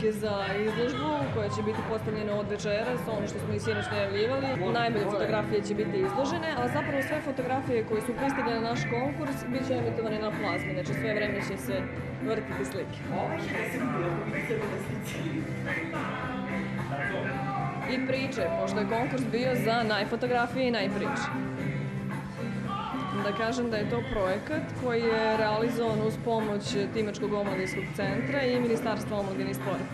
slike za izložbu koja će biti postavljena od večeras, ono što smo i sinoć najavljivali. Najbolje fotografije će biti izložene, a zapravo sve fotografije koje su pristigle na naš konkurs bit će emitovane na plazmi, znači sve vreme će se vrtiti slike. I priče, pošto je konkurs bio za najfotografije i najpriče. Da kažem da je to projekat koji je realizovan uz pomoć Timačkog omladinskog centra i Ministarstva omladine i sporta.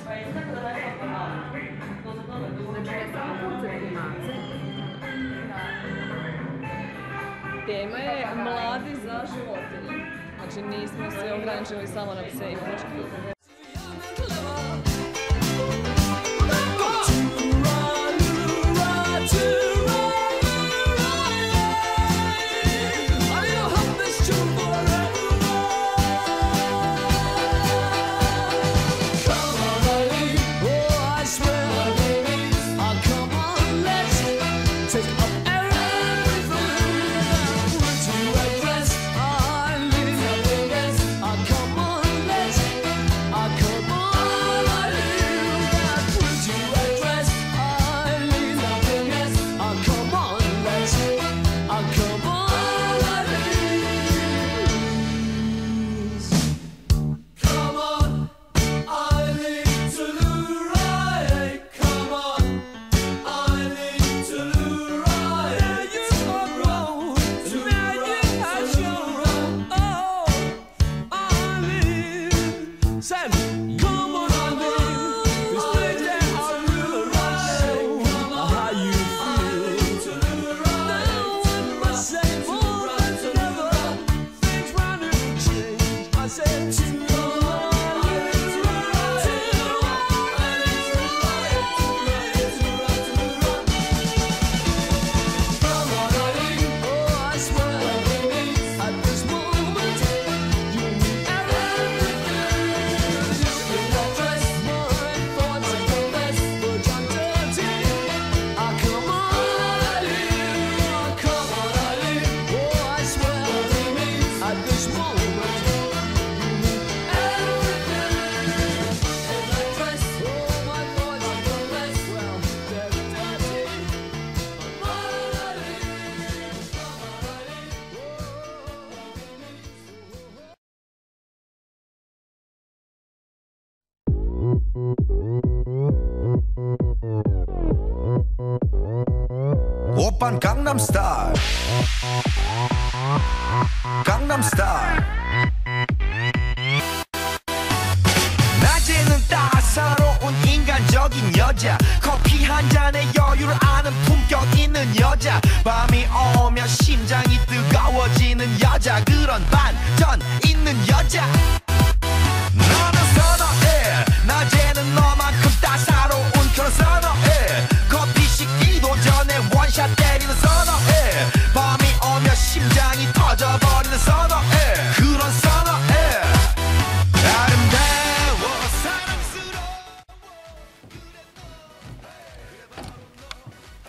Tema je mladi za životinje. Znači nismo se ograničili samo na pse i mačke. 오빤 강남스타일 강남스타일 낮에는 따사로운 인간적인 여자 커피 한 잔에 여유를 아는 품격 있는 여자 밤이 오면 심장이 뜨거워지는 여자 그런 반전 있는 여자 너는 선호해 낮에는 너만큼 따사로운 그런 선호해 커피 식기도 전에 원샷 때리는 선호해 밤이 오면 심장이 터져버리는 선호해 그런 선호해 아름다워 사랑스러워.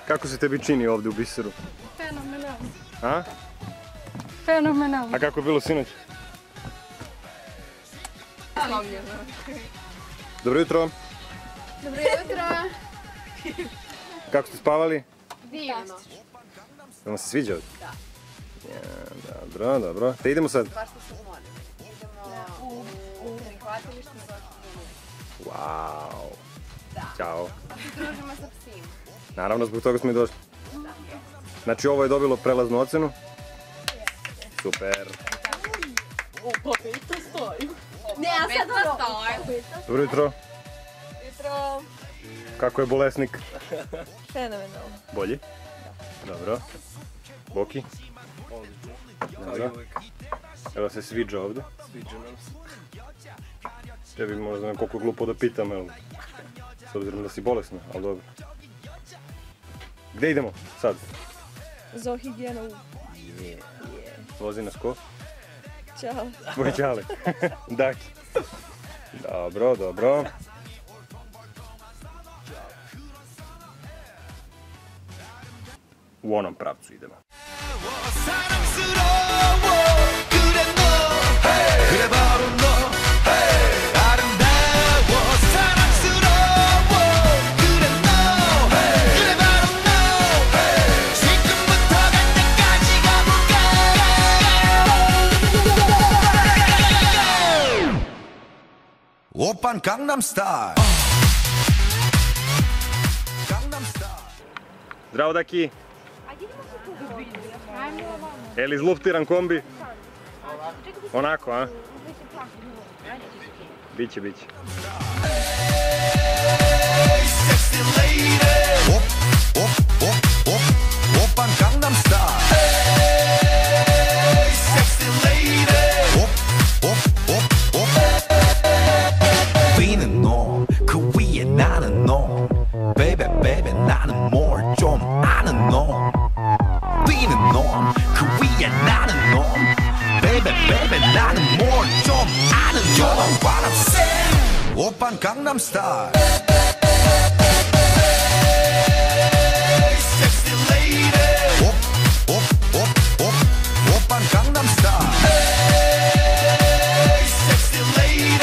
Kako se tebi čini ovdje u Biseru? Fenomenalno. A? Fenomenalno. A kako je bilo sinoć? Dobro jutro. Dobro jutro. Kako ste spavali? Divno. Vam se sviđa ovdje? Da. Ja, dobro, dobro. Te idemo sad? Baš se umorimo. Idemo u prihvatilište za Wow. Da. Ćao. se družimo sa psima. Naravno, zbog toga smo i došli. Znači, ovo je dobilo prelaznu ocenu? Super. Ne, a sad stoji. Dobro jutro. Jutro. Kako je bolesnik? Fenomenalno. Bolji? Dobro. Boki? Dobro. Evo se sviđa ovdje? Sviđa nam se. Tebi možda koliko glupo da pitam, evo. S obzirom da si bolesna, ali dobro. Gdje idemo sad? Zoohigijena. Vozi nas ko? Ćao. Tvoj ćale. Daki. Dobro, dobro. U onom pravcu idemo. 그래 바로 너 아름다워 사랑스러워 오빤 강남스타일. 강남스타일. Zdravo, Daki. Je li izluftiran kombi? Onako, a? Biće. Sexy lady. 오빤 강남스타일. Sexy lady. 뛰는 놈, 그 위에 나는 놈. Baby, baby, 나는 뭘 좀 아는 놈. 뛰는 놈, 그 위에 나는 놈. Baby, baby, 나는 뭘 좀 아는 놈. You know what I'm saying? 오빤 강남스타일. Sexy lady. 오빤 강남스타일. Sexy lady.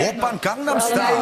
오빤 강남스타일.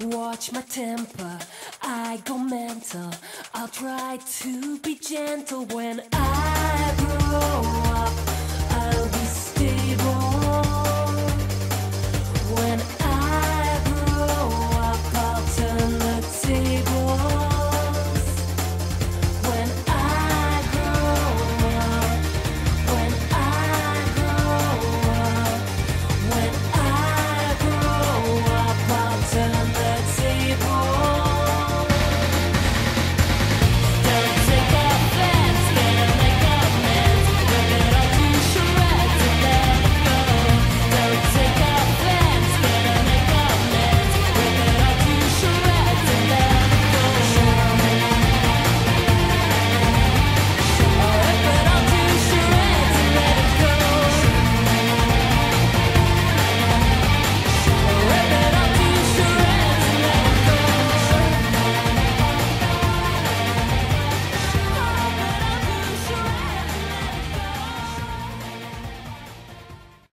Watch my temper, I go mental. I'll try to be gentle when